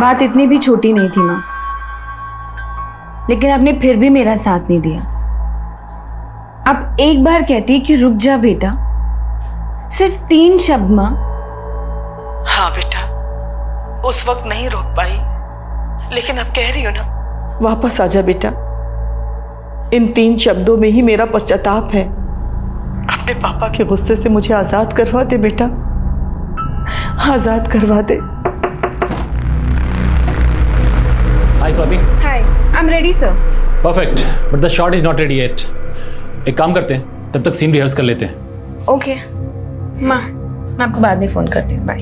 बात इतनी भी छोटी नहीं थी माँ, लेकिन आपने फिर भी मेरा साथ नहीं दिया। आप एक बार कहती कि रुक जा बेटा, सिर्फ 3 शब्द माँ। हाँ बेटा, उस वक्त नहीं रोक पाई, लेकिन अब कह रही हो ना, वापस आ जा बेटा। इन 3 शब्दों में ही मेरा पश्चाताप है। अपने पापा के गुस्से से मुझे आजाद करवा दे बेटा, आजाद करवा दे। Hi Swati. Hi, I am ready sir. Perfect, but the shot is not ready yet. एक काम करते हैं, तब तक सीन रिहर्स कर लेते हैं। ओके माँ, मैं आपको बाद में फोन करती हूँ। बाय।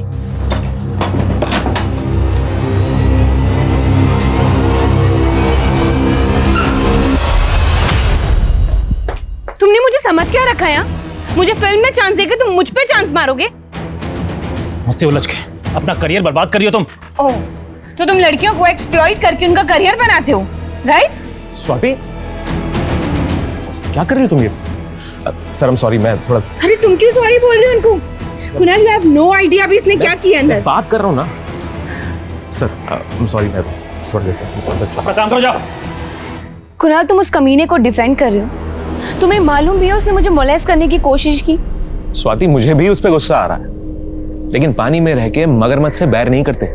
तुमने मुझे समझ क्या रखा है? मुझे फिल्म में चांस देके तुम मुझ पे चांस मारोगे? मुझसे उलझ के अपना करियर बर्बाद करियो तुम। ओह, तो तुम लड़कियों को एक्सप्लॉइट करके उनका करियर बनाते हो, राइट? स्वाति, क्या कर रही हो तुम ये? सर, आई एम सॉरी, मैं थोड़ा सा। अरे तुम क्यों सॉरी बोल रहे हो उनको? Kunal, you have no idea अभी इसने क्या किया अंदर। बात कर रहा हूँ ना सर, आई एम सॉरी, मैं छोड़ देता हूँ। अपना काम करो, जाओ। कुणाल, तुम उस कमीने को डिफेंड कर रहे हो। तुम्हें मालूम भी है उसने मुझे मोलेस्ट करने की कोशिश की। स्वाति, मुझे भी उस पर गुस्सा आ रहा है, लेकिन पानी में रह के मगरमच्छ से बैर नहीं करते।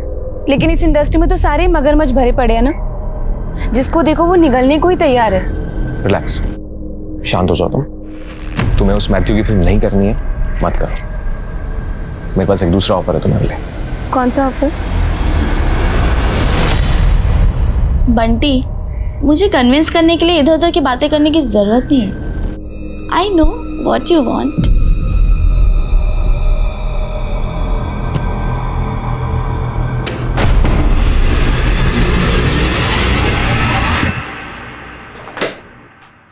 लेकिन इस इंडस्ट्री में तो सारे मगरमच्छ भरे पड़े हैं ना, जिसको देखो वो निगलने को ही तैयार है। रिलैक्स, शांत हो जाओ तुम। तुम्हें उस मैथ्यू की फिल्म नहीं करनी है, मत करो। मेरे पास एक दूसरा ऑफर है तुम्हारे लिए। कौन सा ऑफर? बंटी, मुझे कन्विंस करने के लिए इधर उधर की बातें करने की जरूरत नहीं है। I know what you want.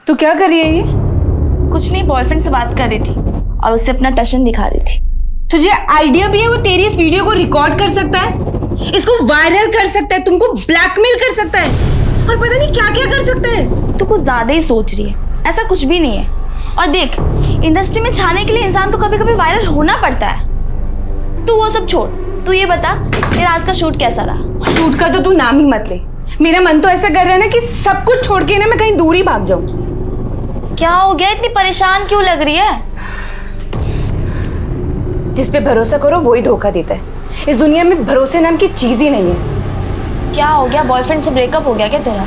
तू क्या कर रही है ये? कुछ नहीं, बॉयफ्रेंड से बात कर रही थी और उसे अपना टशन दिखा रही थी। तुझे आइडिया भी है वो तेरी इस वीडियो को रिकॉर्ड कर सकता है, इसको वायरल कर सकता है, तुमको ब्लैकमेल कर सकता है, और पता नहीं क्या क्या कर सकता है। तू कुछ ज्यादा ही सोच रही है, ऐसा कुछ भी नहीं है। और देख, इंडस्ट्री में छाने के लिए इंसान को कभी कभी वायरल होना पड़ता है। तू वो सब छोड़, तू ये बता तेरा आज का शूट कैसा रहा? शूट का तो तू नाम ही मत ले। मेरा मन तो ऐसा कर रहा है ना कि सब कुछ छोड़ के ना मैं कहीं दूर ही भाग जाऊं। क्या हो गया, इतनी परेशान क्यों लग रही है? जिस पे भरोसा करो वही धोखा देता है। इस दुनिया में भरोसे नाम की चीज ही नहीं है। क्या हो गया, बॉयफ्रेंड से ब्रेकअप हो गया क्या तेरा?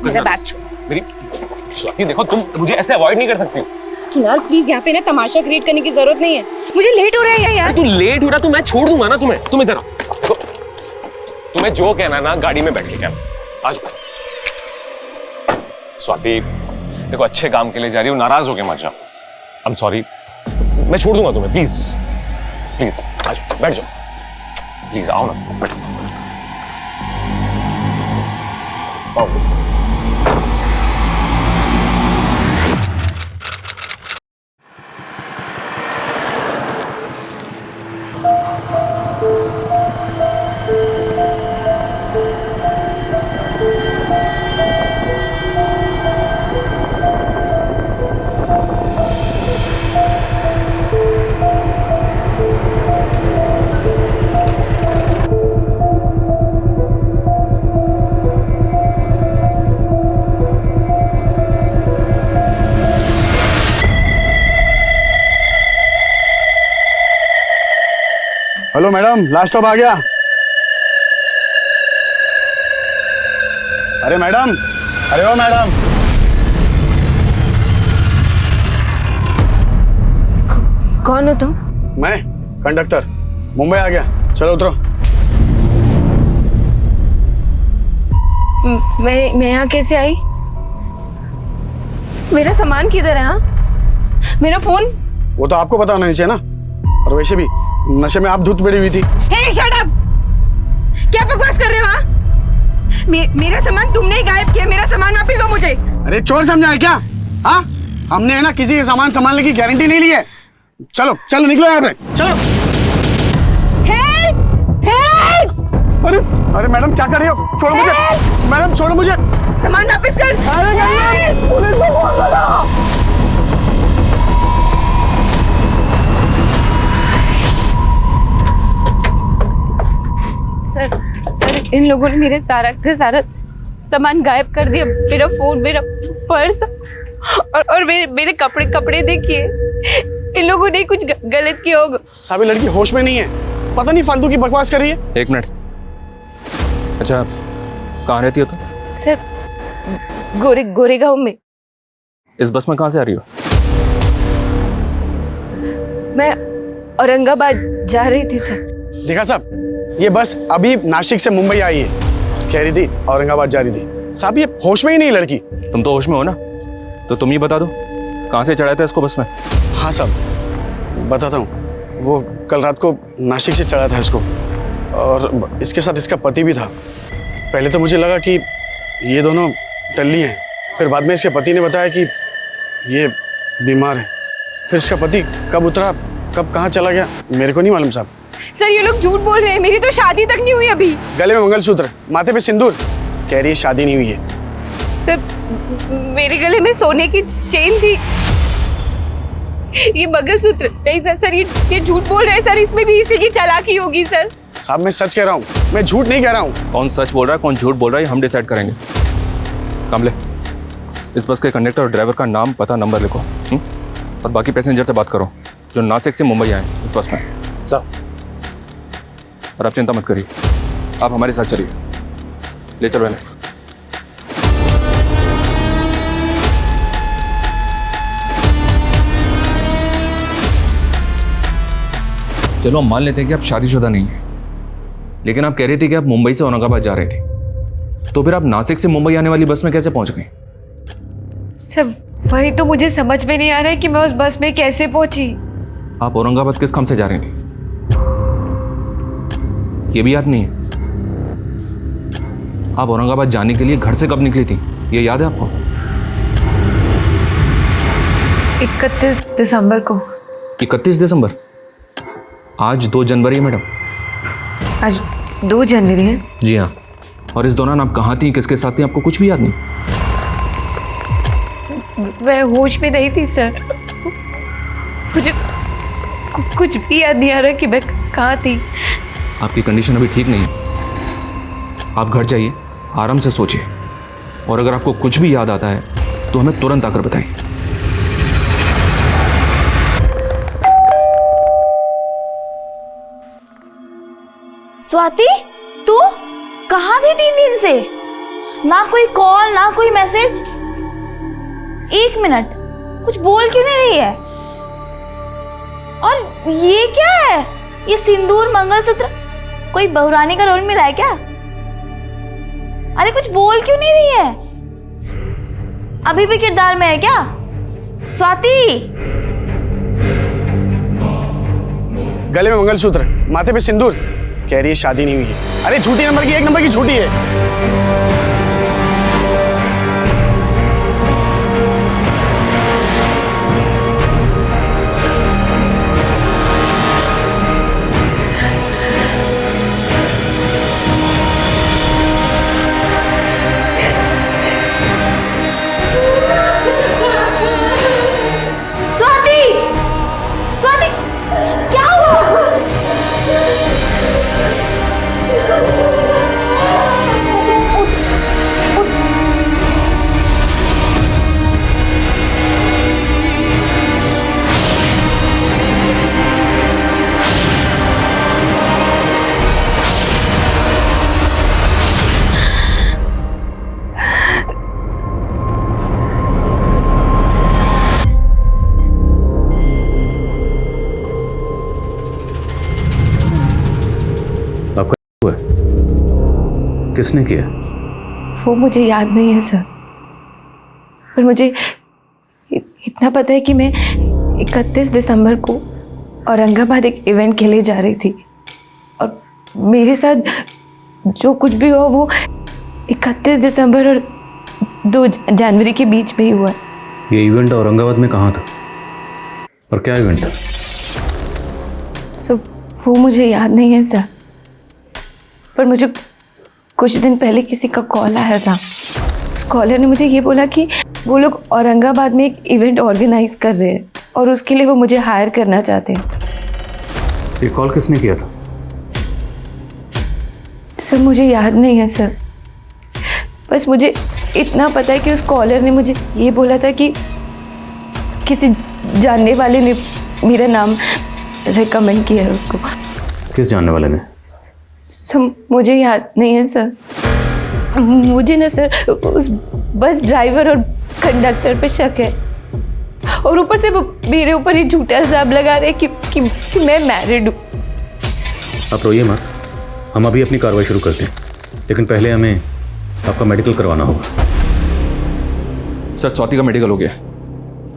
मेरा बैग छोड़। मेरी स्वाति, देखो, तुम मुझे ऐसे अवॉइड नहीं कर सकती हो। यार प्लीज, यहाँ पे ना तमाशा क्रिएट करने की जरूरत नहीं है। मुझे लेट हो रहा है यार। तू लेट हो रहा तो मैं छोड़ दूंगा ना तुम्हें। तुम इधर आओ। देखो, तुम्हें जो कहना है ना गाड़ी में बैठ के कहना। आज स्वाति, देखो, अच्छे काम के लिए जा रही हूँ, नाराज होके मत जाओ। आई एम सॉरी, मैं छोड़ दूंगा तुम्हें। प्लीज प्लीज, आज बैठ जाओ। प्लीज आओ ना, बैठो। आओ। हेलो मैडम, लास्ट स्टॉप आ गया। अरे मैडम, अरे ओ मैडम। कौन हो तुम? मैं कंडक्टर, मुंबई आ गया। चलो उतरो। मैं यहाँ कैसे आई? मेरा सामान किधर है? हाँ, मेरा फोन? वो तो आपको पता होना नहीं चाहिए ना। और वैसे भी नशे में आप धुत पड़ी हुई थी। हे शट अप! क्या बकवास कर रहे हो? हाँ, मेरा सामान तुमने ही गायब किया। मेरा सामान वापस दो मुझे। अरे चोर समझा है क्या? हाँ, हमने है ना किसी के सामान संभालने की गारंटी नहीं ली है। चलो चलो, निकलो यहाँ पे, चलो। हेल्प! हेल्प! अरे अरे मैडम, क्या कर रही हो? छोड़ो मुझे मैडम, छोड़ो मुझे। सामान वापस कर। पुलिस को फोन लगा। सर इन लोगों ने मेरे सारा का सारा सामान गायब कर दिया, मेरा फोन, मेरा पर्स और मेरे कपड़े देखिए। इन लोगों ने कुछ गलत किया होगा। साहब ये लड़की होश में नहीं है, पता नहीं फालतू की बकवास कर रही है। एक मिनट, अच्छा कहाँ रहती हो तुम? सर गोरेगांव में। इस बस में कहाँ से आ रही हो? मैं औरंगाबाद जा रही थी सर। देखा साहब, ये बस अभी नासिक से मुंबई आई है, कह रही थी औरंगाबाद जा रही थी। साहब ये होश में ही नहीं लड़की। तुम तो होश में हो ना, तो तुम ही बता दो कहाँ से चढ़ाया था इसको बस में? हाँ साहब बताता हूँ, वो कल रात को नासिक से चढ़ा था इसको, और इसके साथ इसका पति भी था। पहले तो मुझे लगा कि ये दोनों टल्ली हैं, फिर बाद में इसके पति ने बताया कि ये बीमार है। फिर इसका पति कब उतरा, कब कहाँ चला गया, मेरे को नहीं मालूम साहब। सर ये लोग झूठ बोल रहे हैं, मेरी तो शादी तक नहीं हुई अभी। गले में मंगलसूत्र, माथे पे सिंदूर, कह रही है शादी नहीं हुई है। सर मेरे गले में सोने की चेन थी, ये मंगलसूत्र नहीं था सर। ये झूठ बोल रहे हैं सर, इसमें भी इसी की चालाकी होगी सर। साहब मैं सच कह रहा हूँ, मैं झूठ नहीं कह रहा हूँ। कौन सच बोल रहा है कौन झूठ बोल रहा है हम डिसाइड करेंगे। कमले, इस बस के कंडक्टर और ड्राइवर का नाम, पता, नंबर लिखो। और बाकी पैसेंजर से बात करो जो नासिक से मुंबई आए इस बस में। और आप चिंता मत करिए, आप हमारे साथ चलिए। ले चलो इन्हें। चलो हम मान लेते हैं कि आप शादीशुदा नहीं हैं, लेकिन आप कह रही थी कि आप मुंबई से औरंगाबाद जा रहे थे, तो फिर आप नासिक से मुंबई आने वाली बस में कैसे पहुंच गई? सर वही तो मुझे समझ में नहीं आ रहा है कि मैं उस बस में कैसे पहुंची। आप औरंगाबाद किस काम से जा रही थी ये भी याद नहीं है? आप औरंगाबाद जाने के लिए घर से कब निकली थी ये याद है आपको? 31 दिसंबर को। 31 दिसंबर? आज 2 जनवरी है मैडम। आज 2 जनवरी है? जी हाँ। और इस दौरान आप कहाँ थी, किसके साथ थी, आपको कुछ भी याद नहीं? मैं होश में नहीं थी सर, मुझे कुछ भी याद नहीं आ रहा कि मैं कहाँ थी। आपकी कंडीशन अभी ठीक नहीं है, आप घर जाइए, आराम से सोचिए, और अगर आपको कुछ भी याद आता है तो हमें तुरंत आकर बताइए। स्वाति, तू कहाँ थी 3 दिन से? ना कोई कॉल ना कोई मैसेज। 1 मिनट, कुछ बोल क्यों नहीं रही है? और ये क्या है? ये सिंदूर मंगलसूत्र, कोई बहुरानी का रोल मिला है क्या? अरे कुछ बोल क्यों नहीं रही है? अभी भी किरदार में है क्या? स्वाति, गले में मंगलसूत्र, माथे पे सिंदूर, कह रही है शादी नहीं हुई है। अरे झूठी नंबर की, 1 नंबर की झूठी है। स्वाति, क्या हुआ? किसने किया? वो मुझे याद नहीं है सर, पर मुझे इतना पता है कि मैं 31 दिसंबर को औरंगाबाद एक इवेंट के लिए जा रही थी, और मेरे साथ जो कुछ भी हुआ वो 31 दिसंबर और 2 जनवरी के बीच में ही हुआ। ये इवेंट औरंगाबाद में कहाँ था और क्या इवेंट था? सो वो मुझे याद नहीं है सर, पर मुझे कुछ दिन पहले किसी का कॉल आया था उस कॉलर ने मुझे ये बोला कि वो लोग औरंगाबाद में एक इवेंट ऑर्गेनाइज कर रहे हैं और उसके लिए वो मुझे हायर करना चाहते हैं। ये कॉल किसने किया था? सर मुझे याद नहीं है सर, बस मुझे इतना पता है कि उस कॉलर ने मुझे ये बोला था कि किसी जानने वाले ने मेरा नाम रिकमेंड किया है उसको। किस जानने वाले ने? सर मुझे याद नहीं है सर। मुझे ना सर उस बस ड्राइवर और कंडक्टर पे शक है, और ऊपर से वो मेरे ऊपर ही झूठा इल्जाम लगा रहे कि मैं मैरिड हूँ। आप रोइए मत, हम अभी अपनी कार्रवाई शुरू करते हैं, लेकिन पहले हमें आपका मेडिकल करवाना होगा। सर स्वाति का मेडिकल हो गया।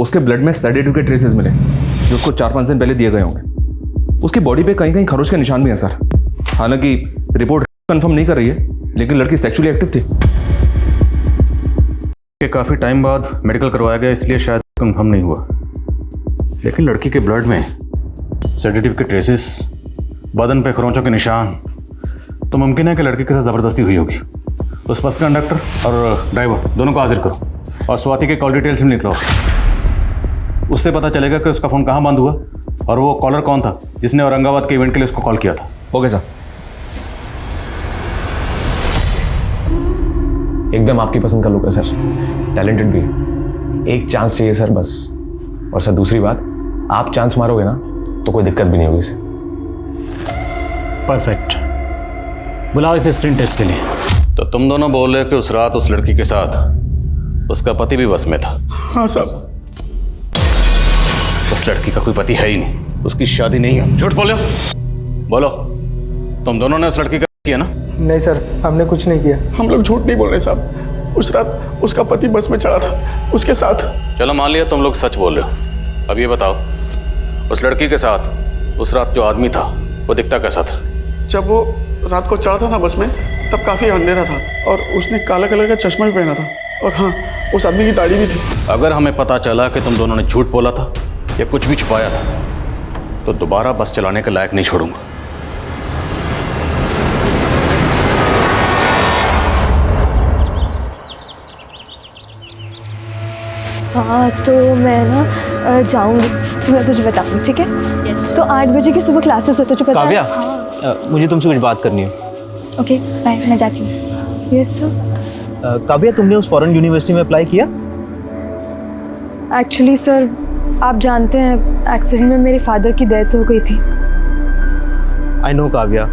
उसके ब्लड में सेडेटिव के ट्रेसेस मिले जो उसको 4-5 दिन पहले दिए गए होंगे। उसकी बॉडी पे कहीं कहीं खरोच के निशान भी हैं सर। हालांकि रिपोर्ट कंफर्म नहीं कर रही है, लेकिन लड़की सेक्सुअली एक्टिव थी। कि काफ़ी टाइम बाद मेडिकल करवाया गया इसलिए शायद कंफर्म नहीं हुआ, लेकिन लड़की के ब्लड में सेडेटिव के ट्रेसेस, बदन पे खरोंचों के निशान, तो मुमकिन है कि लड़की के साथ ज़बरदस्ती हुई होगी। उस बस का कंडक्टर और ड्राइवर दोनों को हाजिर करो और स्वाति के कॉल डिटेल्स भी निकलो। उससे पता चलेगा कि उसका फ़ोन कहाँ बंद हुआ और वो कॉलर कौन था जिसने औरंगाबाद के इवेंट के लिए उसको कॉल किया था। Okay sir. एकदम आपकी पसंद का लुक है सर, टैलेंटेड भी है। एक चांस चाहिए सर बस। और सर दूसरी बात, आप चांस मारोगे ना तो कोई दिक्कत भी नहीं होगी सर। परफेक्ट, बुलाओ इसे स्क्रीन टेस्ट के लिए। तो तुम दोनों बोल रहे हो कि उस रात उस लड़की के साथ उसका पति भी बस में था? हाँ साहब। उस लड़की का कोई पति है ही नहीं, उसकी शादी नहीं है। झूठ बोलो, बोलो तुम दोनों ने उस लड़की का किया ना? नहीं सर, हमने कुछ नहीं किया। हम लोग झूठ नहीं बोल रहे साहब। उस रात उसका पति बस में चढ़ा था उसके साथ। चलो मान लिया तुम लोग सच बोल रहे हो। अब ये बताओ, उस लड़की के साथ उस रात जो आदमी था वो दिखता कैसा था? जब वो रात को चढ़ा था ना बस में, तब काफ़ी अंधेरा था और उसने काला कलर का चश्मा भी पहना था, और हाँ उस आदमी की दाढ़ी भी थी। अगर हमें पता चला कि तुम दोनों ने झूठ बोला था या कुछ भी छुपाया था तो दोबारा बस चलाने के लायक नहीं छोड़ूंगा। हाँ तो मैं ना जाऊँगी, फिर मैं तुझे बताऊँगी, ठीक है? तो 8 बजे की सुबह क्लासेस है, तुझे पता है? काव्या, मुझे तुमसे कुछ बात करनी है। ओके बाय, मैं जाती हूँ। Yes sir. काव्या, तुमने उस फॉरेन यूनिवर्सिटी में अप्लाई किया? एक्चुअली सर, आप जानते हैं एक्सीडेंट में मेरे फादर की डेथ हो गई थी। आई नो काव्या,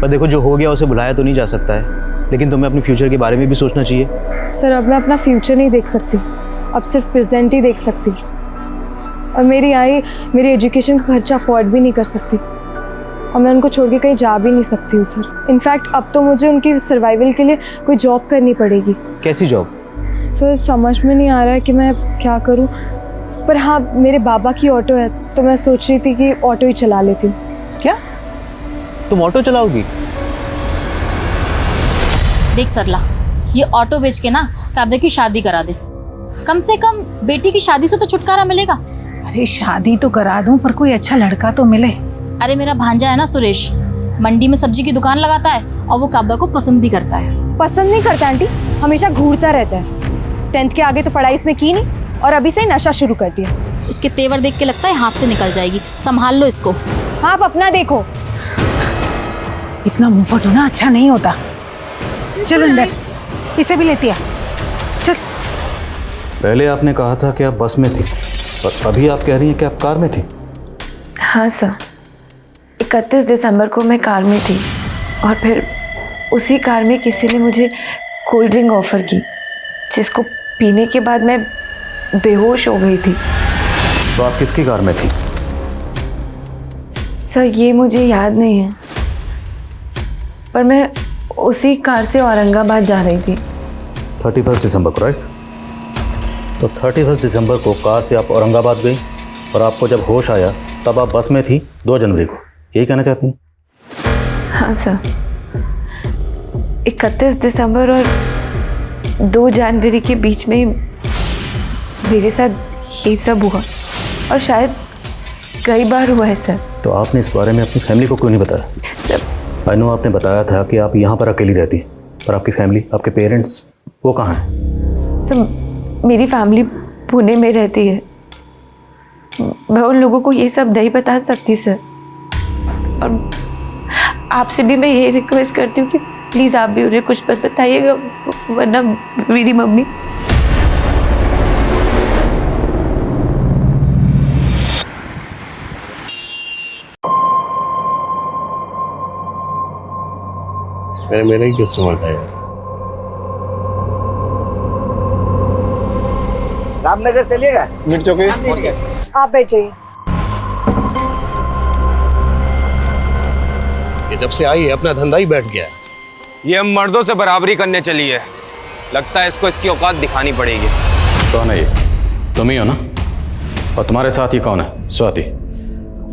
पर देखो जो हो गया उसे भुलाया तो नहीं जा सकता है, लेकिन तुम्हें अपने फ्यूचर के बारे में भी सोचना चाहिए। सर अब मैं अपना फ्यूचर नहीं देख सकती, अब सिर्फ प्रेजेंट ही देख सकती, और मेरी आई मेरी एजुकेशन का खर्चा अफोर्ड भी नहीं कर सकती, और मैं उनको छोड़ के कहीं जा भी नहीं सकती हूँ सर। इनफैक्ट अब तो मुझे उनकी सर्वाइवल के लिए कोई जॉब करनी पड़ेगी। कैसी जॉब? सर समझ में नहीं आ रहा है कि मैं क्या करूँ, पर हाँ मेरे बाबा की ऑटो है तो मैं सोच रही थी कि ऑटो ही चला लेती हूँ। क्या तुम ऑटो चलाओगी? देख सरला, ये ऑटो बेच के ना काव्या की शादी करा दे, कम से कम बेटी की शादी से तो छुटकारा मिलेगा। अरे शादी तो करा दूं, पर कोई अच्छा लड़का तो मिले। अरे मेरा भांजा है ना सुरेश, मंडी में सब्जी की दुकान लगाता है और वो काव्या को पसंद भी करता है। पसंद नहीं करता आंटी, हमेशा घूरता रहता है। 10th के आगे तो पढ़ाई उसने की नहीं और अभी से ही नशा शुरू कर दिया। इसके तेवर देख के लगता है हाथ से निकल जाएगी, संभाल लो इसको। हाँ आप अपना देखो। इतना मुंहफट होना अच्छा नहीं होता। चल अंदर, इसे भी लेती आ। चल। पहले आपने कहा था कि आप बस में थी, पर अभी आप कह रही हैं कि आप कार में थी। हाँ सर, 31 दिसंबर को मैं कार में थी और फिर उसी कार में किसी ने मुझे कोल्ड ड्रिंक ऑफर की, जिसको पीने के बाद मैं बेहोश हो गई थी। तो आप किसकी कार में थी? सर ये मुझे याद नहीं है, पर मैं उसी कार से औरंगाबाद जा रही थी। 31 दिसंबर को, राइट? तो 31 दिसंबर को कार से आप औरंगाबाद गई और आपको जब होश आया तब आप बस में थी 2 जनवरी को, यही कहना चाहती हैं? हाँ सर, 31 दिसंबर और 2 जनवरी के बीच में मेरे साथ ये सब हुआ, और शायद कई बार हुआ है सर। तो आपने इस बारे में अपनी फैमिली को क्यों नहीं बताया? सर आई नो आपने बताया था कि आप यहाँ पर अकेली रहती हैं, पर आपकी फैमिली, आपके पेरेंट्स वो कहाँ है? सब मेरी फैमिली पुणे में रहती है। मैं उन लोगों को ये सब नहीं बता सकती सर, और आपसे भी मैं ये रिक्वेस्ट करती हूँ कि प्लीज़ आप भी उन्हें कुछ मत बताइएगा, वरना मेरी मम्मी। मेरा ही कस्टमर था यार। रामनगर चलिएगा? मिर्च चौकी। आप बैठ जाइए। ये जब से आई है अपना धंधा ही बैठ गया है। ये हम मर्दों से बराबरी करने चली है। लगता है इसको इसकी औकात दिखानी पड़ेगी। कौन है ये? तुम ही हो ना? और तुम्हारे साथ ये कौन है? स्वाति।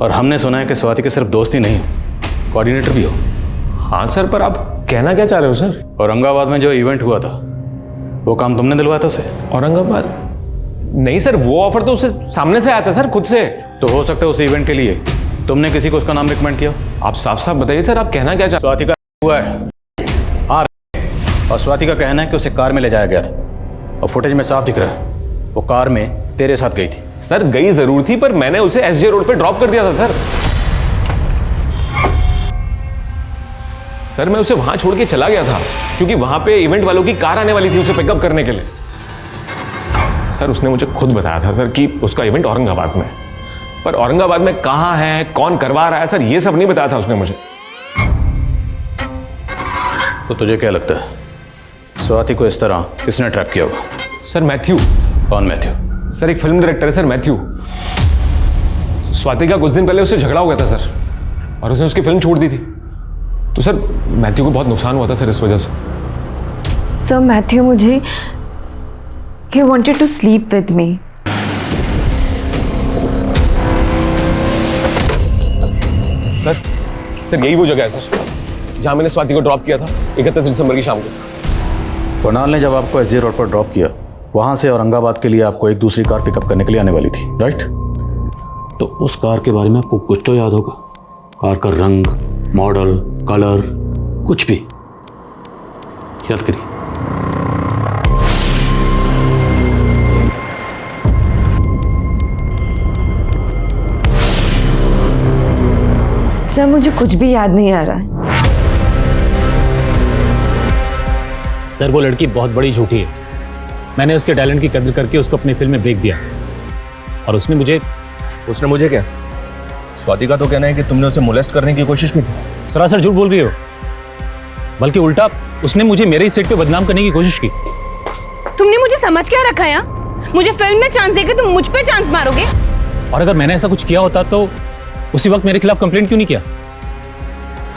और हमने सुना है कि स्वाति के सिर्फ दोस्त ही नहीं हो, कोऑर्डिनेटर भी हो। हाँ सर, पर आप कहना क्या चाह रहे हो सर? औरंगाबाद में जो इवेंट हुआ था वो काम तुमने दिलवाया था उसे? औरंगाबाद? नहीं सर, वो ऑफर तो उसे सामने से आया था सर, खुद से। तो हो सकता है उस इवेंट के लिए तुमने किसी को उसका नाम रिकमेंड किया? आप साफ साफ बताइए सर, आप कहना क्या चाह स्वाति का हुआ है। हाँ, और स्वाति का कहना है कि उसे कार में ले जाया गया था, और फुटेज में साफ दिख रहा है वो कार में तेरे साथ गई थी। सर गई जरूर थी, पर मैंने उसे एसजे रोड पे ड्रॉप कर दिया था सर। सर मैं उसे वहां छोड़ के चला गया था क्योंकि वहां पे इवेंट वालों की कार आने वाली थी उसे पिकअप करने के लिए। सर उसने मुझे खुद बताया था सर कि उसका इवेंट औरंगाबाद में, पर औरंगाबाद में कहां है, कौन करवा रहा है, सर ये सब नहीं बताया था उसने मुझे। तो तुझे क्या लगता है स्वाति को इस तरह किसने ट्रैप किया होगा? Sir Matthew. कौन मैथ्यू? सर एक फिल्म डायरेक्टर है सर, मैथ्यू। स्वाति का कुछ दिन पहले उससे झगड़ा हो गया था सर, और उसने उसकी फिल्म छोड़ दी थी। तो सर मैथ्यू को बहुत नुकसान हुआ था सर इस वजह से। सर मैथ्यू मुझे he wanted to sleep with me. Sir यही वो जगह है सर जहां मैंने स्वाति को ड्रॉप किया था 31 दिसंबर की शाम को। कुणाल ने जब आपको एसजी रोड पर ड्रॉप किया, वहां से औरंगाबाद के लिए आपको एक दूसरी कार पिकअप करने के लिए आने वाली थी, राइट? तो उस कार के बारे में आपको कुछ तो याद होगा? कार का रंग, मॉडल, कलर, कुछ भी याद करिए। सर मुझे कुछ भी याद नहीं आ रहा है। सर वो लड़की बहुत बड़ी झूठी है। मैंने उसके टैलेंट की कदर करके उसको अपनी फिल्म में ब्रेक दिया, और उसने मुझे क्या? स्वाति का तो कहना है कि तुमने उसे मोलेस्ट करने की कोशिश की थी। सरासर झूठ बोल रही हो, बल्कि उल्टा उसने मुझे मेरे ही सेट पे बदनाम करने की कोशिश की। तुमने मुझे समझ क्या रखा है यहाँ? मुझे फिल्म में चांस देके तुम मुझ पे चांस मारोगे? और अगर मैंने ऐसा कुछ किया होता तो उसी वक्त मेरे खिलाफ कंप्लेंट क्यों नहीं किया?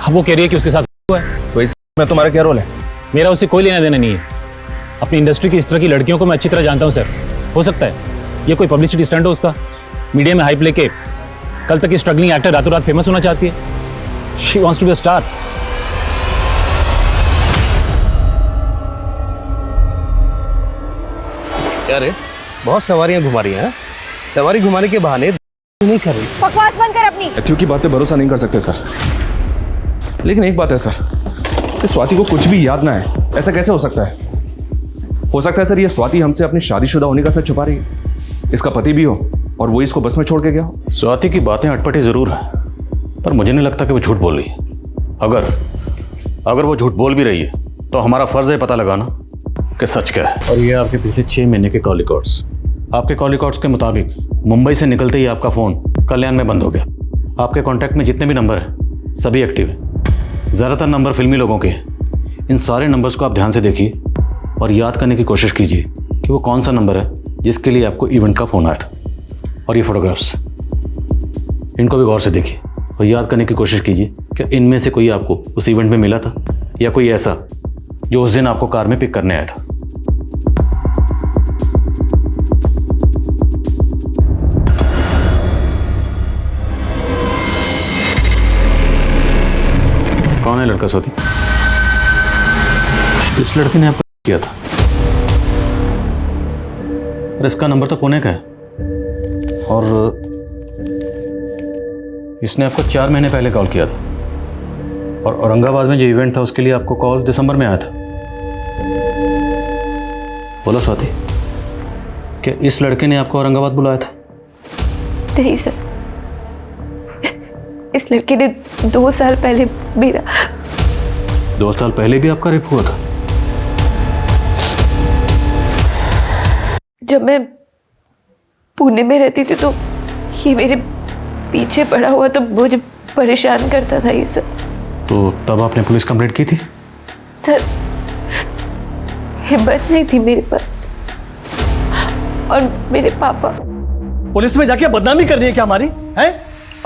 अब वो कह रही है कि उसके साथ हुआ है। तो इसमें तुम्हारा क्या रोल है? मेरा उससे कोई लेना देना नहीं है। अपनी इंडस्ट्री की इस तरह की लड़कियों को मैं अच्छी तरह जानता हूँ सर। हो सकता है ये कोई पब्लिसिटी स्टंट हो उसका, मीडिया में हाइप लेके कल तक की स्ट्रगलिंग एक्टर रातों रात फेमस होना चाहती है। She wants to be a star. यार बहुत सवारियां घुमा रही हैं। सवारी घुमाने के बहाने नहीं कर रही। बकवास बंद कर अपनी। मैथ्यू की बात पे भरोसा नहीं कर सकते सर, लेकिन एक बात है सर, कि स्वाति को कुछ भी याद ना है, ऐसा कैसे हो सकता है? हो सकता है सर ये स्वाति हमसे अपनी शादीशुदा होने का सच छुपा रही है, इसका पति भी हो और वो इसको बस में छोड़ के गया हो। स्वाति की बातें अटपटी जरूर है, पर मुझे नहीं लगता कि वो झूठ बोल रही है। अगर वो झूठ बोल भी रही है तो हमारा फर्ज है पता लगाना कि सच क्या है। और ये आपके पिछले 6 महीने के कॉल रिकॉर्ड्स। आपके कॉल रिकॉर्ड्स के मुताबिक मुंबई से निकलते ही आपका फ़ोन कल्याण में बंद हो गया। आपके कॉन्टैक्ट में जितने भी नंबर हैं सभी एक्टिव हैं, ज़्यादातर नंबर फिल्मी लोगों के हैं। इन सारे नंबर्स को आप ध्यान से देखिए और याद करने की कोशिश कीजिए कि वो कौन सा नंबर है जिसके लिए आपको इवेंट का फ़ोन आया था। और ये फ़ोटोग्राफ्स, इनको भी गौर से देखिए और याद करने की कोशिश कीजिए कि इनमें से कोई आपको उस इवेंट में मिला था या कोई ऐसा जो उस दिन आपको कार में पिक करने आया था। कौन है लड़का स्वाति? इस लड़के ने आपको किया था, और इसका नंबर तो पुणे का है, और इसने आपको 4 महीने पहले कॉल किया था, और औरंगाबाद में जो इवेंट था उसके लिए आपको कॉल दिसंबर में आया था। बोलो स्वाति, क्या इस लड़के ने आपको औरंगाबाद बुलाया था? नहीं सर, इस लड़के ने 2 साल पहले मेरा 2 साल पहले भी आपका रेप हुआ था? जब मैं पुणे में रहती थी तो ये मेरे पीछे पड़ा हुआ तो मुझे परेशान करता था ये सब। तो तब आपने पुलिस कंप्लेंट की थी? सर हिम्मत नहीं थी मेरे पास, और मेरे पापा। पुलिस में जाके बदनामी करनी है क्या हमारी? है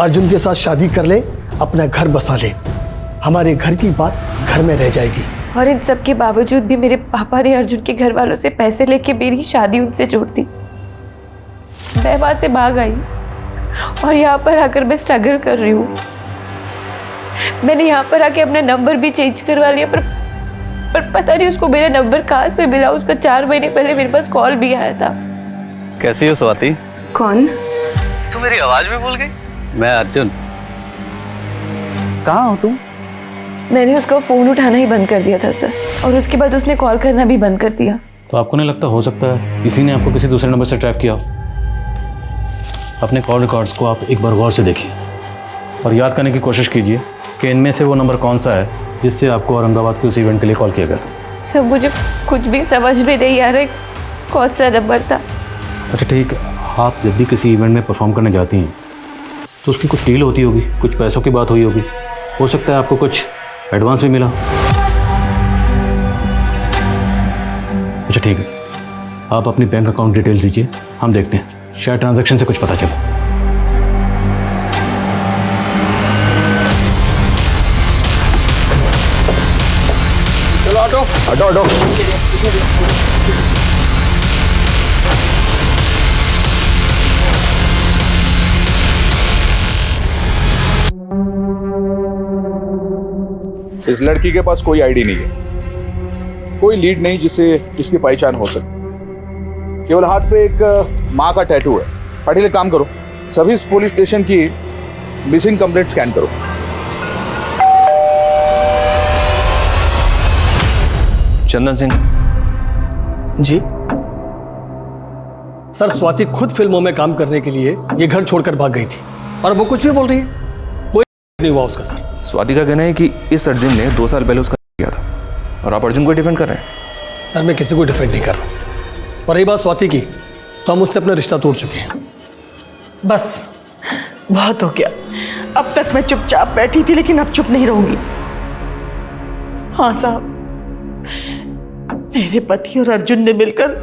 अर्जुन के साथ शादी कर ले, अपना घर बसा ले, हमारे घर की बात घर में रह जाएगी। और इन सब के बावजूद भी मेरे पापा ने अर्जुन के घर वालों से पैसे लेके मेरी शादी उनसे जोड़ दी। मैं वहां से भाग आई और यहाँ पर आकर मैं स्ट्रगल कर रही हूँ। मैंने यहाँ पर आके अपना नंबर भी चेंज करवा लिया, पर पता नहीं उसको मेरा नंबर कहाँ से मिला। उसका 4 महीने पहले मेरे पास कॉल भी आया था। कैसी हो स्वाति? कौन? तू मेरी आवाज भी भूल गई? मैं अर्जुन। कहाँ हो तुम? मैंने उसका फ़ोन उठाना ही बंद कर दिया था सर, और उसके बाद उसने कॉल करना भी बंद कर दिया। तो आपको नहीं लगता हो सकता है किसी ने आपको किसी दूसरे नंबर से ट्रैप किया हो? अपने कॉल रिकॉर्ड्स को आप एक बार गौर से देखिए और याद करने की कोशिश कीजिए कि इनमें से वो नंबर कौन सा है जिससे आपको औरंगाबाद के उस इवेंट के लिए कॉल किया गया था। सर मुझे कुछ भी समझ में नहीं आ रहा कौन सा नंबर था। अच्छा ठीक है, आप जब भी किसी इवेंट में परफॉर्म करने जाती हैं तो उसकी कुछ डील होती होगी, कुछ पैसों की बात हुई होगी, हो सकता है आपको कुछ एडवांस भी मिला। अच्छा ठीक है, आप अपनी बैंक अकाउंट डिटेल्स दीजिए, हम देखते हैं शायद ट्रांजैक्शन से कुछ पता चले। चलो ऑटो ऑटो ऑटो। इस लड़की के पास कोई आईडी नहीं है, कोई लीड नहीं जिससे इसकी पहचान हो सके। केवल हाथ पे एक माँ का टैटू है। पाटिल एक काम करो, सभी पुलिस स्टेशन की मिसिंग कंप्लेंट स्कैन करो। चंदन सिंह जी सर, स्वाति खुद फिल्मों में काम करने के लिए ये घर छोड़कर भाग गई थी और वो कुछ भी बोल रही है, कोई नहीं हुआ उसका। सर स्वाति का कहना है कि इस अर्जुन ने 2 साल पहले उसका किया था और आप अर्जुन को डिफेंड कर रहे हैं। सर मैं किसी को डिफेंड नहीं कर रहा, और रही बात स्वाति की, तो हम उससे अपना रिश्ता तोड़ चुके हैं। बस बहुत हो गया। अब तक मैं चुपचाप बैठी थी, लेकिन अब चुप नहीं रहूंगी। हाँ साहब, मेरे पति और अर्जुन ने मिलकर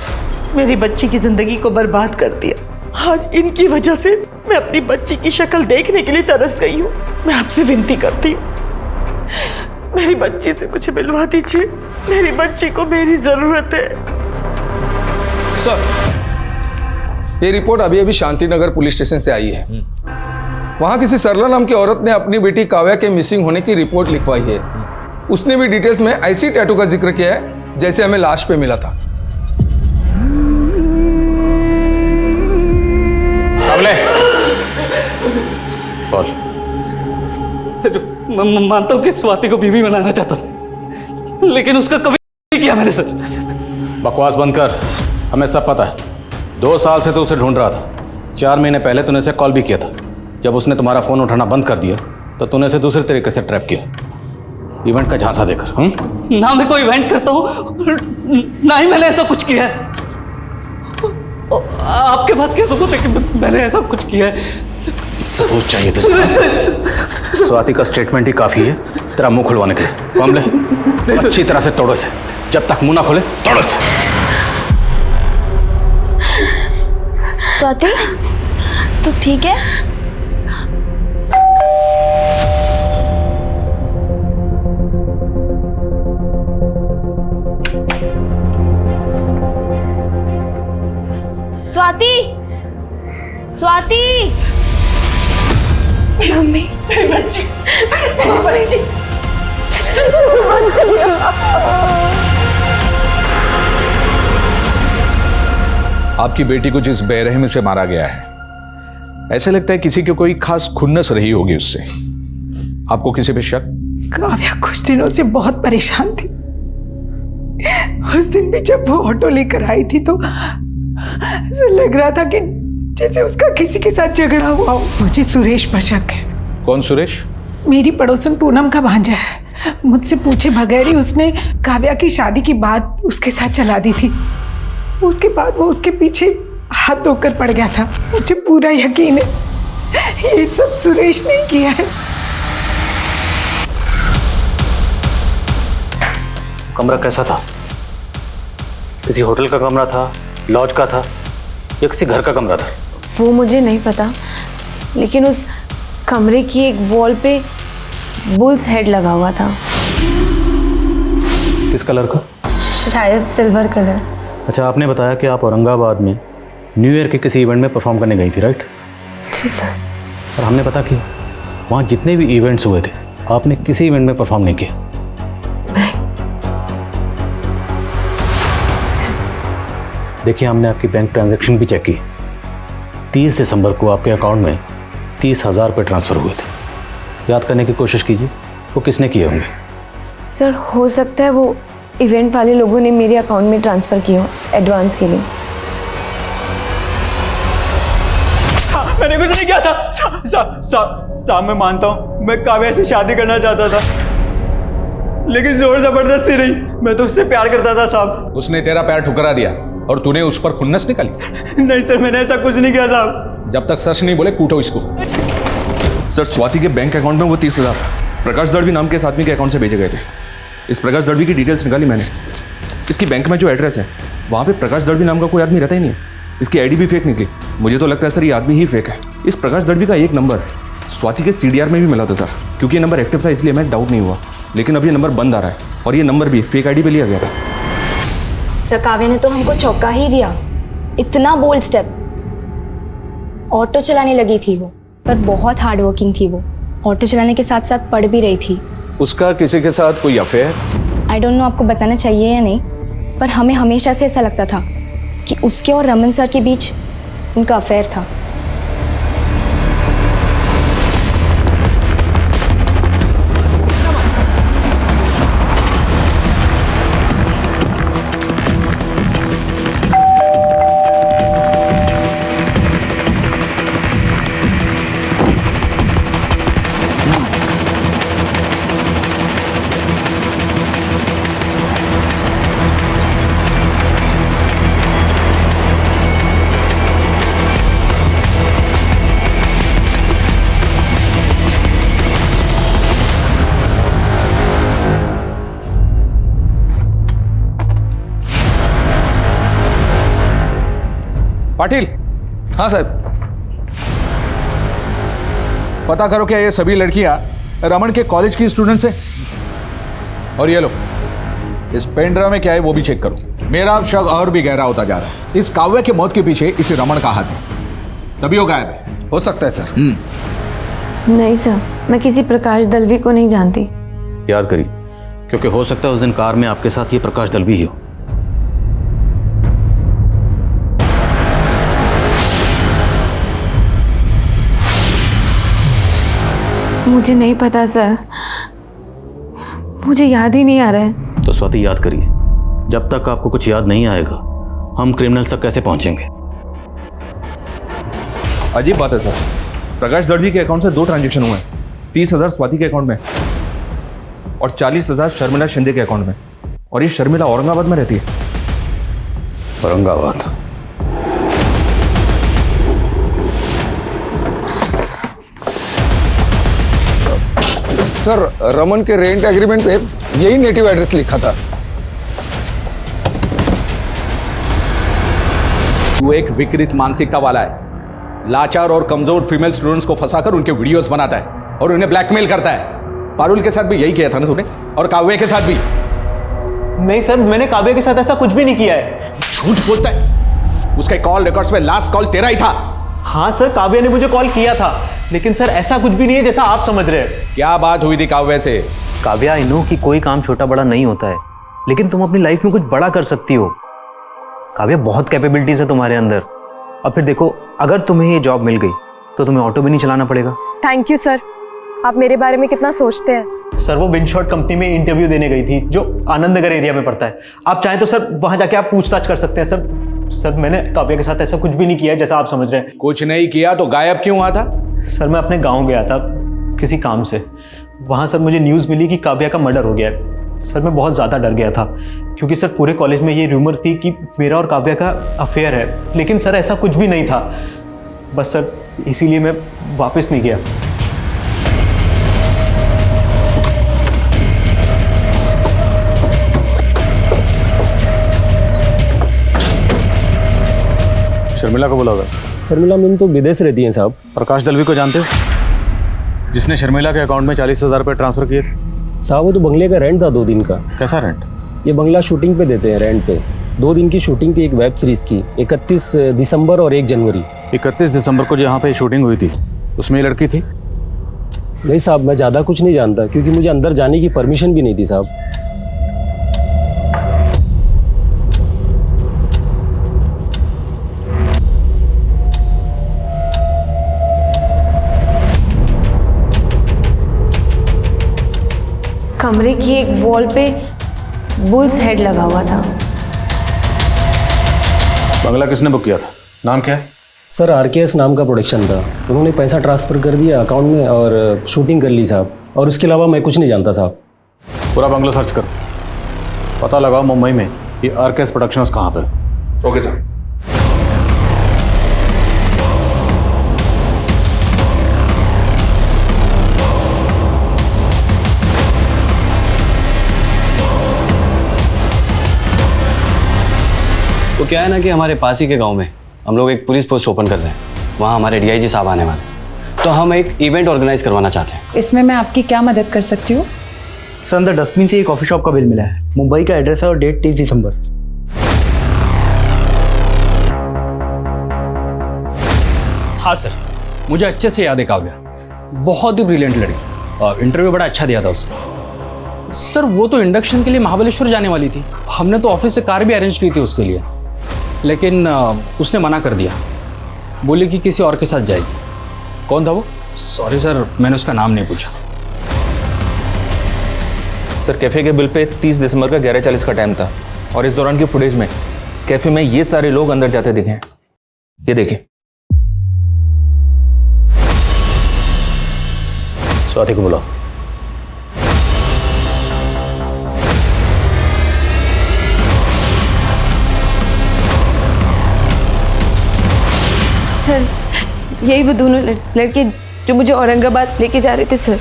मेरी बच्ची की जिंदगी को बर्बाद कर दिया। आज इनकी वजह से मैं अपनी बच्ची की शक्ल देखने के लिए तरस गई हूँ। मैं आपसे विनती करती हूँ, मेरी बच्ची से मुझे मिलवा दीजिए। मेरी बच्ची को मेरी जरूरत है। सर, ये रिपोर्ट अभी अभी शांतिनगर पुलिस स्टेशन से आई है। वहां किसी सरला नाम की औरत ने अपनी बेटी काव्या के मिसिंग होने की रिपोर्ट लिखवाई है। उसने भी डिटेल्स में ऐसी टैटू का जिक्र किया है जैसे हमें लाश पे मिला था। मैं मानता हूँ कि स्वाति को बीवी बनाना चाहता था, लेकिन उसका कभी नहीं किया मैंने। सर बकवास बंद कर, हमें सब पता है। 2 साल से तो उसे ढूंढ रहा था। 4 महीने पहले तूने उसे कॉल भी किया था। जब उसने तुम्हारा फ़ोन उठाना बंद कर दिया तो तूने उसे दूसरे तरीके से ट्रैप किया, इवेंट का झांसा देकर। ना मैं कोई इवेंट करता हूँ, ना ही मैंने ऐसा कुछ किया है। आपके पास क्या सबूत है कि मैंने ऐसा कुछ किया है? सबूत चाहिए तुझे? स्वाति का स्टेटमेंट ही काफी है तेरा मुंह खुलवाने के लिए। मामले अच्छी तरह से तोड़ो से, जब तक मुंह ना खोले तोड़ो से। स्वाति, तू ठीक है? स्वाति, स्वाति, मम्मी, मेरी बच्ची, मेरी बच्ची। आपकी बेटी को जिस बेरहमी से मारा गया है, ऐसे लगता है किसी की कोई खास खुन्नस रही होगी उससे। आपको किसी पे शक? काव्या कुछ दिनों से बहुत परेशान थी। उस दिन भी जब वो ऑटो लेकर आई थी तो ऐसा लग रहा था कि जैसे उसका किसी के साथ झगड़ा हुआ हो। मुझे सुरेश पर शक है। कौन सुरेश? मेरी पड़ोसन पूनम का भांजा है। मुझसे पूछे बगैर ही उसने काव्या की शादी की बात उसके साथ चला दी थी। उसके बाद वो उसके पीछे हाथ धोकर पड़ गया था। मुझे पूरा यकीन है ये सब सुरेश ने किया है। कमरा कैसा था? किसी होटल का कमरा था, लॉज का था या किसी घर का कमरा था? वो मुझे नहीं पता, लेकिन उस कमरे की एक वॉल पे बुल्स हेड लगा हुआ था। किस कलर का? शायद सिल्वर कलर। अच्छा, आपने बताया कि आप औरंगाबाद में न्यू ईयर के किसी इवेंट में परफॉर्म करने गई थी, राइट? जी सर। और हमने पता किया वहाँ जितने भी इवेंट्स हुए थे आपने किसी इवेंट में परफॉर्म नहीं किया। देखिए, हमने आपकी बैंक ट्रांजैक्शन भी चेक की। 30 दिसंबर को आपके अकाउंट में 30,000 रुपये ट्रांसफ़र हुए थे। याद करने की कोशिश कीजिए वो किसने किए होंगे। सर, हो सकता है वो इवेंट वाले लोगों ने मेरे अकाउंट में ट्रांसफ़र किए हो एडवांस के लिए। मैंने कुछ नहीं किया साहब। मैं मानता हूँ मैं काव्या से शादी करना चाहता था, लेकिन जोर जबरदस्ती रही। मैं तो उससे प्यार करता था साहब। उसने तेरा पैर ठुकरा दिया और तूने उस पर खुन्नस निकाली? नहीं सर, मैंने ऐसा कुछ नहीं किया साहब। जब तक सच नहीं बोले कूटो इसको। सर, स्वाति के बैंक अकाउंट में वो 30,000 प्रकाश दड़वी नाम के इस आदमी के अकाउंट से भेजे गए थे। इस प्रकाश दड़वी की डिटेल्स निकाली मैंने। इसकी बैंक में जो एड्रेस है वहाँ पे प्रकाश दड़वी नाम का कोई आदमी रहता ही नहीं है। इसकी आईडी भी फेक निकली। मुझे तो लगता है सर ये आदमी ही फेक है। इस प्रकाश दड़वी का एक नंबर स्वाति के CDR में भी मिला था सर। क्योंकि ये नंबर एक्टिव था इसलिए मैं डाउट नहीं हुआ, लेकिन अब ये नंबर बंद आ रहा है और ये नंबर भी फेक आईडी पे लिया गया था। सर, काव्या ने तो हमको चौंका ही दिया। इतना बोल्ड स्टेप। ऑटो चलाने लगी थी वो, पर बहुत हार्ड वर्किंग थी वो। ऑटो चलाने के साथ साथ पढ़ भी रही थी। उसका किसी के साथ कोई अफेयर? आई डोंट नो आपको बताना चाहिए या नहीं, पर हमें हमेशा से ऐसा लगता था कि उसके और रमन सर के बीच उनका अफेयर था। पाटिल। हाँ साहब। पता करो क्या ये सभी लड़कियां रमन के कॉलेज की स्टूडेंट्स हैं? और ये लो, इस पेन ड्राइव में क्या है वो भी चेक करो। मेरा अब शक और भी गहरा होता जा रहा है। इस काव्या की मौत के पीछे इसी रमन का हाथ है, तभी वो गायब है। हो सकता है सर। नहीं सर, मैं किसी प्रकाश दलवी को नहीं जानती। याद करिए, क्योंकि हो सकता है उस दिन कार में आपके साथ ये प्रकाश दलवी ही हो। मुझे नहीं पता सर, मुझे याद ही नहीं आ रहा है। तो स्वाति, याद करिए, जब तक आपको कुछ याद नहीं आएगा हम क्रिमिनल्स तक कैसे पहुंचेंगे? अजीब बात है सर, प्रकाश दड़वी के अकाउंट से 2 ट्रांजैक्शन हुए हैं। 30,000 स्वाति के अकाउंट में और 40,000 शर्मिला शिंदे के अकाउंट में। और ये शर्मिला औरंगाबाद में रहती है। औरंगाबाद? सर, रमन के रेंट एग्रीमेंट पे यही नेटिव एड्रेस लिखा था। तू एक विकृत मानसिकता वाला है। लाचार और कमजोर फीमेल स्टूडेंट्स को फंसाकर उनके वीडियोस बनाता है और उन्हें ब्लैकमेल करता है। पारुल के साथ भी यही किया था ना तूने, और काव्या के साथ भी? नहीं सर, मैंने काव्या के साथ ऐसा कुछ भी नहीं किया है। झूठ बोलता है। उसके कॉल रिकॉर्ड्स में लास्ट कॉल तेरा ही था। हाँ सर, काव्या ने मुझे कॉल किया था, लेकिन सर ऐसा कुछ भी नहीं है जैसा आप समझ रहे हैं। क्या बात हुई थी काव्या से? काव्या, आई नो कि कोई काम छोटा बड़ा नहीं होता है, लेकिन तुम अपनी लाइफ में कुछ बड़ा कर सकती हो। काव्या, बहुत कैपेबिलिटीज है तुम्हारे अंदर। और फिर देखो, अगर तुम्हें ये जॉब मिल गई तो तुम्हें ऑटो भी नहीं चलाना पड़ेगा। थैंक यू सर, आप मेरे बारे में कितना सोचते हैं। सर वो विंडशॉट कंपनी में इंटरव्यू देने गई थी जो आनंद नगर एरिया में पड़ता है। आप चाहें तो सर वहां जाके आप पूछताछ कर सकते हैं। सर मैंने काव्या के साथ ऐसा कुछ भी नहीं किया जैसा आप समझ रहे हैं। कुछ नहीं किया तो गायब क्यों हुआ था? सर मैं अपने गाँव गया था किसी काम से। वहाँ सर मुझे न्यूज़ मिली कि काव्या का मर्डर हो गया है। सर मैं बहुत ज़्यादा डर गया था क्योंकि सर पूरे कॉलेज में ये रूमर थी कि मेरा और काव्या का अफेयर है, लेकिन सर ऐसा कुछ भी नहीं था। बस सर इसीलिए मैं वापस नहीं गया। शर्मिला को बोला होगा। शर्मिला मैम तो विदेश रहती हैं साहब। प्रकाश दलवी को जानते हो, जिसने शर्मिला के अकाउंट में 40,000 रुपये ट्रांसफर किए थे? साहब वो तो बंगले का रेंट था 2 दिन का। कैसा रेंट? ये बंगला शूटिंग पे देते हैं रेंट पे। 2 दिन की शूटिंग थी एक वेब सीरीज की, 31 दिसंबर और 1 जनवरी। 31 दिसंबर को जहाँ पे शूटिंग हुई थी उसमें ये लड़की थी? नहीं साहब मैं ज़्यादा कुछ नहीं जानता क्योंकि मुझे अंदर जाने की परमिशन भी नहीं थी साहब। कमरे की एक वॉल पे बुल्स हेड लगा हुआ था। बंगला किसने बुक किया था? नाम क्या है? सर RKS नाम का प्रोडक्शन था। उन्होंने पैसा ट्रांसफ़र कर दिया अकाउंट में और शूटिंग कर ली साहब। और उसके अलावा मैं कुछ नहीं जानता साहब। पूरा बंगला सर्च कर, पता लगाओ मुंबई में ये RKS प्रोडक्शंस कहाँ पर। Okay sir. तो क्या है ना कि हमारे पास ही के गांव में हम लोग एक पुलिस पोस्ट ओपन कर रहे हैं। वहाँ हमारे DIG साहब आने वाले, तो हम एक इवेंट ऑर्गेनाइज करवाना चाहते हैं। इसमें मैं आपकी क्या मदद कर सकती हूँ? सर अंदर डस्टबिन से एक कॉफ़ी शॉप का बिल मिला है। मुंबई का एड्रेस है और डेट 30 दिसंबर। हाँ सर, मुझे अच्छे से याद है काव्या, बहुत ही ब्रिलियंट लड़की। इंटरव्यू बड़ा अच्छा दिया था उसने। सर वो तो इंडक्शन के लिए महाबलेश्वर जाने वाली थी। हमने तो ऑफिस से कार भी अरेंज की थी उसके लिए, लेकिन उसने मना कर दिया। बोली कि किसी और के साथ जाएगी। कौन था वो? सॉरी सर, मैंने उसका नाम नहीं पूछा। सर कैफ़े के बिल पे 30 दिसंबर का 11:40 का टाइम था और इस दौरान की फुटेज में कैफ़े में ये सारे लोग अंदर जाते दिखे हैं। ये देखिए। स्वाति को बुलाओ। सर यही वो दोनों लड़के जो मुझे औरंगाबाद लेके जा रहे थे सर।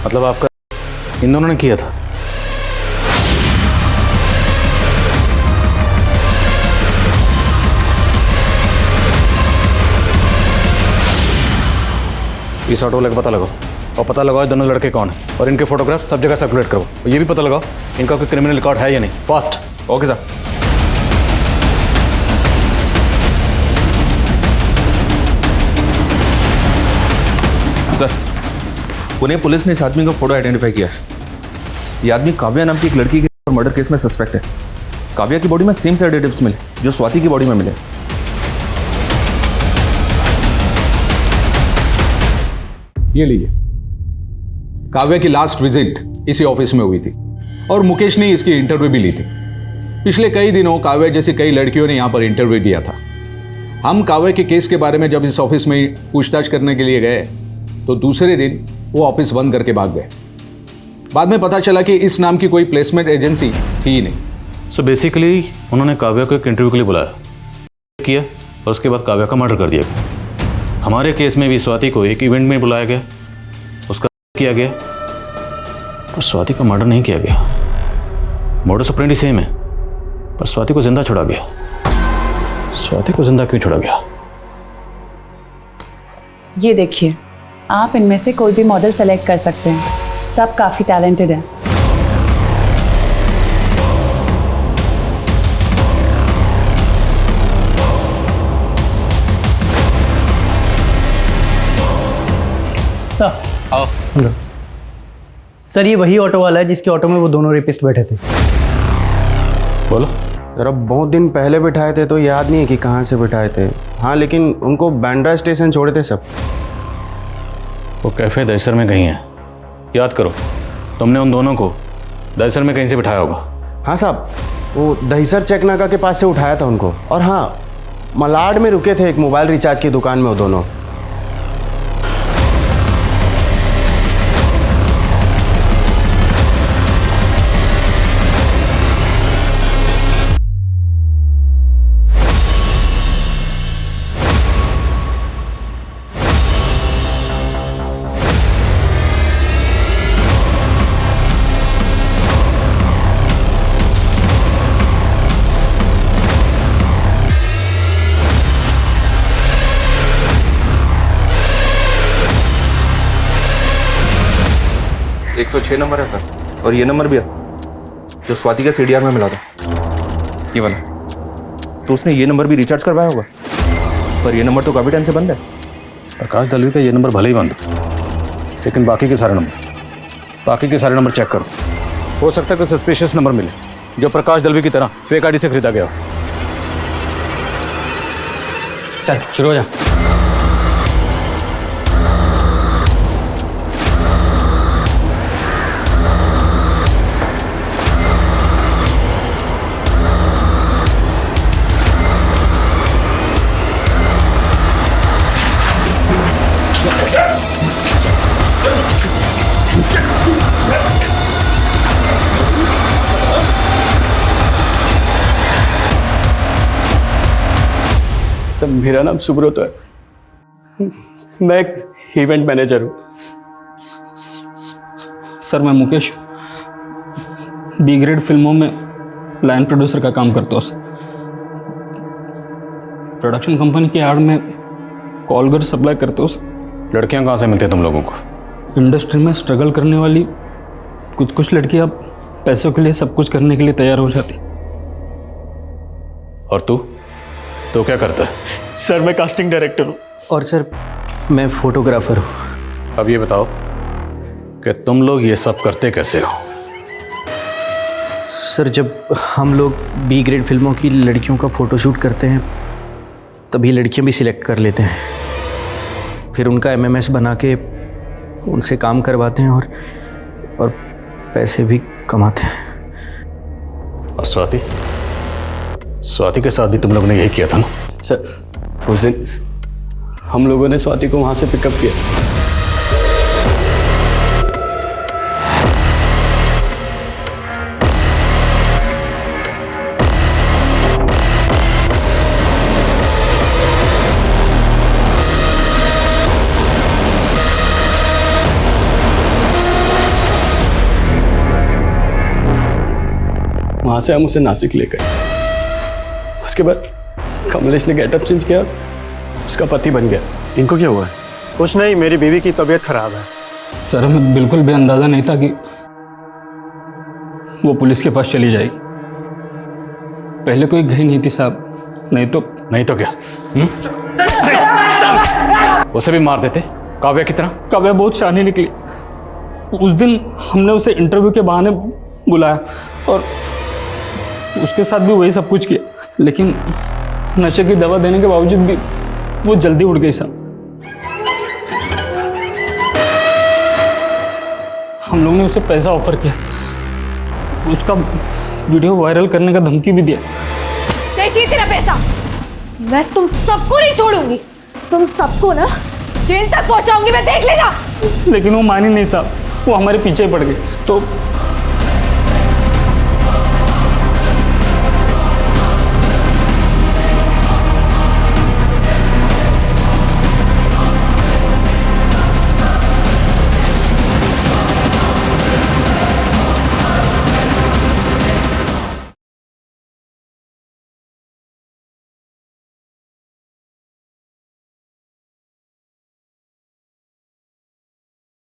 मतलब आपका इन दोनों ने किया था? इस ऑटो वाले का पता लगाओ और पता लगाओ दोनों लड़के कौन है और इनके फोटोग्राफ सब जगह सर्कुलेट करो। और ये भी पता लगाओ इनका कोई क्रिमिनल रिकॉर्ड है या नहीं। Fast. Okay sir. Sir Pune police ने इस आदमी का फोटो आइडेंटिफाई किया है। ये आदमी काव्या नाम की एक लड़की के मर्डर केस में सस्पेक्ट है। काव्या की बॉडी में सेम सेडेटिव्स मिले जो स्वाति की बॉडी में मिले। ये लीजिए, काव्या की लास्ट विजिट इसी ऑफिस में हुई थी और मुकेश ने इसकी इंटरव्यू भी ली थी। पिछले कई दिनों काव्या जैसी कई लड़कियों ने यहाँ पर इंटरव्यू दिया था। हम काव्या के केस के बारे में जब इस ऑफिस में पूछताछ करने के लिए गए तो दूसरे दिन वो ऑफिस बंद करके भाग गए। बाद में पता चला कि इस नाम की कोई प्लेसमेंट एजेंसी थी ही नहीं। सो बेसिकली उन्होंने काव्या को एक इंटरव्यू के लिए बुलाया किया और उसके बाद काव्या का मर्डर कर दिया गया। हमारे केस में भी स्वाति को एक इवेंट में बुलाया गया, उसका किया गया, पर स्वाति का मर्डर नहीं किया गया। मोडस ऑपरेंडी सेम है पर स्वाति को जिंदा छोड़ा गया। स्वाति को जिंदा क्यों छोड़ा गया? ये देखिए, आप इनमें से कोई भी मॉडल सेलेक्ट कर सकते हैं। सब काफ़ी टैलेंटेड हैं। सर आओ। सर ये वही ऑटो वाला है जिसके ऑटो में वो दोनों रेपिस्ट बैठे थे। बोलो। जरा बहुत दिन पहले बिठाए थे तो याद नहीं है कि कहाँ से बिठाए थे। हाँ लेकिन उनको बांद्रा स्टेशन छोड़े थे सब। वो कैफ़े दहिसर में कहीं है, याद करो। तुमने उन दोनों को दहिसर में कहीं से बिठाया होगा। हाँ साहब, वो दहिसर चेकनाका के पास से उठाया था उनको। और हाँ, मलाड में रुके थे एक मोबाइल रिचार्ज की दुकान में वो दोनों। एक 106 नंबर है सर, और ये नंबर भी है जो स्वाति का CDR में मिला था, ये वाला। तो उसने ये नंबर भी रिचार्ज करवाया होगा, पर ये नंबर तो काफ़ी टाइम से बंद है। प्रकाश दलवी का ये नंबर भले ही बंद हो, लेकिन बाकी के सारे नंबर चेक करो। हो सकता है कोई सस्पिशियस नंबर मिले जो प्रकाश दलवी की तरह फेक आईडी से खरीदा गया हो। चल शुरू हो जा। सर मेरा नाम सुब्रत है, मैं एक इवेंट मैनेजर हूँ। सर मैं मुकेश B ग्रेड फिल्मों में लाइन प्रोड्यूसर का काम करता हूँ। प्रोडक्शन कंपनी की आड़ में कॉल घर सप्लाई करते हूँ। लड़कियां कहाँ से मिलती हैं तुम लोगों को? इंडस्ट्री में स्ट्रगल करने वाली कुछ लड़कियां पैसों के लिए सब कुछ करने के लिए तैयार हो जाती। और तू क्या करता है? सर मैं कास्टिंग डायरेक्टर हूँ। और सर मैं फोटोग्राफर हूँ। अब ये बताओ कि तुम लोग ये सब करते कैसे हो? सर जब हम लोग B ग्रेड फिल्मों की लड़कियों का फ़ोटोशूट करते हैं तभी लड़कियां भी सिलेक्ट कर लेते हैं, फिर उनका MMS बना के उनसे काम करवाते हैं और पैसे भी कमाते हैं। और स्वाति के साथ भी तुम लोगों ने यही किया था ना? सर उस दिन हम लोगों ने स्वाति को वहाँ से पिकअप किया। वहाँ से हम उसे नासिक ले गए। उसके बाद कमलेश ने गेटअप चेंज किया, उसका पति बन गया। इनको क्या हुआ है? कुछ नहीं, मेरी बीवी की तबीयत खराब है। सर हमें बिल्कुल भी अंदाजा नहीं था कि वो पुलिस के पास चली जाएगी। पहले कोई गई नहीं थी साहब, नहीं तो क्या? उसे भी मार देते काव्या की तरह। काव्या बहुत शानी निकली। उस दिन हमने उसे इंटरव्यू के बहाने बुलाया और उसके साथ भी वही सब कुछ किया, लेकिन नशे की दवा देने के बावजूद भी वो जल्दी उड़ गई साहब। हम लोग ने उसे पैसा ऑफर किया, उसका वीडियो वायरल करने का धमकी भी दिया। नहीं चाहिए तेरा पैसा, मैं तुम सबको नहीं छोड़ूंगी, तुम सबको ना जेल तक पहुंचाऊंगी, मैं देख लेना। लेकिन वो मानी नहीं साहब, वो हमारे पीछे पड़ गई। तो